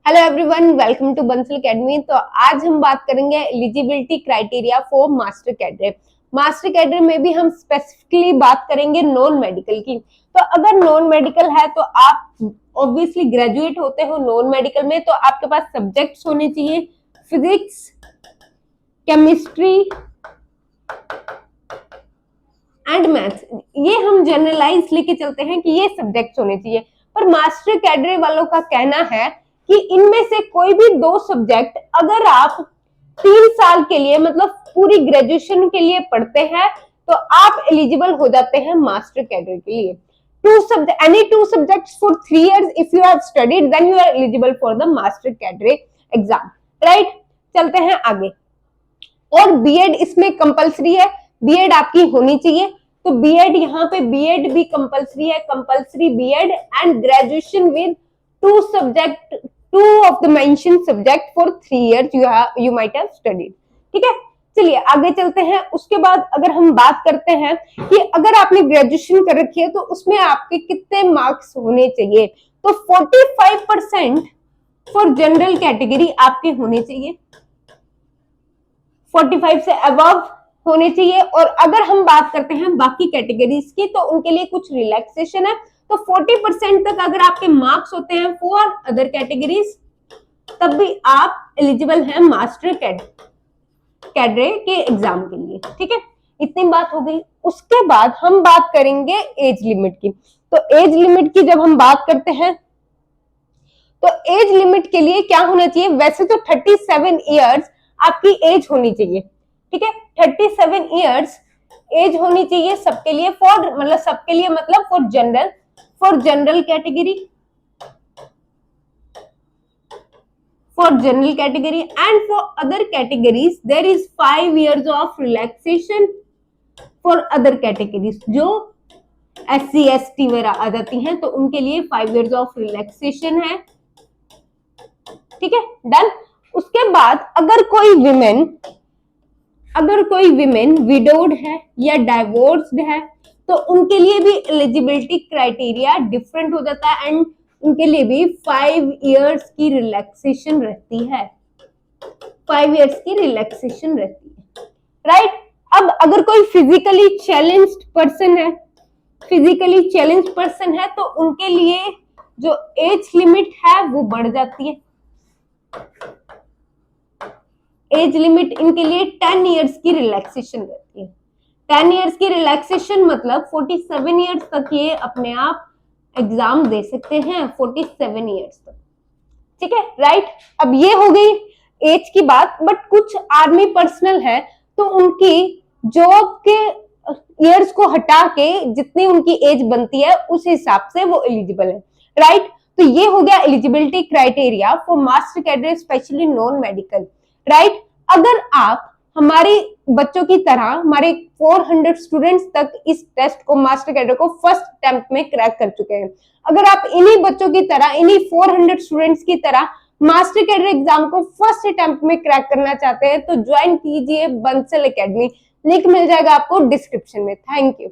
Hello everyone, welcome to Bansal academy. तो आज हम बात करेंगे eligibility criteria for master cadre. Master cadre में भी हम स्पेसिफिकली बात करेंगे नॉन मेडिकल की। तो अगर नॉन मेडिकल है तो आप ऑब्वियसली ग्रेजुएट होते हो नॉन मेडिकल में, तो आपके पास सब्जेक्ट्स होने चाहिए फिजिक्स, केमिस्ट्री एंड मैथ्स। ये हम जनरलाइज लेके चलते हैं कि ये सब्जेक्ट्स होने चाहिए, पर मास्टर कैडर वालों का कहना है कि इनमें से कोई भी दो सब्जेक्ट अगर आप 3 साल के लिए मतलब पूरी ग्रेजुएशन के लिए पढ़ते हैं तो आप एलिजिबल हो जाते हैं मास्टर कैडर के लिए। Any two subjects for 3 years if you have studied, then you are eligible for the master cadre exam, right? चलते हैं आगे। और बीएड इसमें कंपलसरी है, बीएड आपकी होनी चाहिए। तो बीएड यहाँ पे बीएड भी कंपलसरी है, compulsory BEd and graduation with two of the mentioned subject for 3 years you might have studied। ठीक है, चलिए आगे चलते हैं। उसके बाद अगर हम बात करते हैं कि अगर आपने ग्रेजुएशन कर रखी है तो उसमें आपके कितने मार्क्स होने चाहिए, तो 45% फॉर जनरल कैटेगरी आपके होने चाहिए, 45 से अबव होने चाहिए। और अगर हम बात करते हैं बाकी कैटेगरीज की तो उनके लिए कुछ रिलैक्सेशन है। तो 40% तक अगर आपके मार्क्स होते हैं फॉर अदर कैटेगरीज तब भी आप एलिजिबल हैं मास्टर कैडरे के एग्जाम के लिए। ठीक है, इतनी बात हो गई। उसके बाद हम बात करेंगे एज लिमिट की। तो एज लिमिट की जब हम बात करते हैं तो एज लिमिट के लिए क्या होना चाहिए, वैसे तो 37 ईयर्स आपकी एज होनी चाहिए। ठीक है, 37 ईयर्स एज होनी चाहिए सबके लिए, सबके लिए मतलब for general category, for general category and for other categories there is 5 years of relaxation for other categories। जो SC ST वगैरह आ जाती हैं तो उनके लिए 5 years of relaxation है। ठीक है, डन। उसके बाद अगर कोई विमेन विडोड है या डाइवोर्स्ड है तो उनके लिए भी एलिजिबिलिटी क्राइटेरिया डिफरेंट हो जाता है एंड उनके लिए भी 5 इयर्स की रिलैक्सेशन रहती है, 5 इयर्स की रिलैक्सेशन रहती है, राइट। अब अगर कोई फिजिकली चैलेंज्ड पर्सन है तो उनके लिए जो एज लिमिट है वो बढ़ जाती है। एज लिमिट इनके लिए 10 इयर्स की रिलैक्सेशन रहती है। 10 इयर्स की रिलैक्सेशन मतलब 47 इयर्स तक ये अपने आप एग्जाम दे सकते हैं, 47 इयर्स तक। ठीक है, राइट। अब ये हो गई एज की बात। बट कुछ आर्मी पर्सनल है तो उनकी जॉब के इयर्स को हटा के जितनी उनकी एज बनती है उस हिसाब से वो एलिजिबल है, राइट। तो ये हो गया eligibility criteria for master cadre specially non medical, right. अगर आप हमारे बच्चों की तरह हमारे 400 स्टूडेंट्स तक इस टेस्ट को मास्टर कैडर को फर्स्ट अटेम्प्ट में क्रैक कर चुके हैं, अगर आप इन्हीं बच्चों की तरह इन्हीं 400 स्टूडेंट्स की तरह मास्टर कैडर एग्जाम को फर्स्ट अटेम्प्ट में क्रैक करना चाहते हैं तो ज्वाइन कीजिए बंसल एकेडमी। लिंक मिल जाएगा आपको डिस्क्रिप्शन में। Thank you.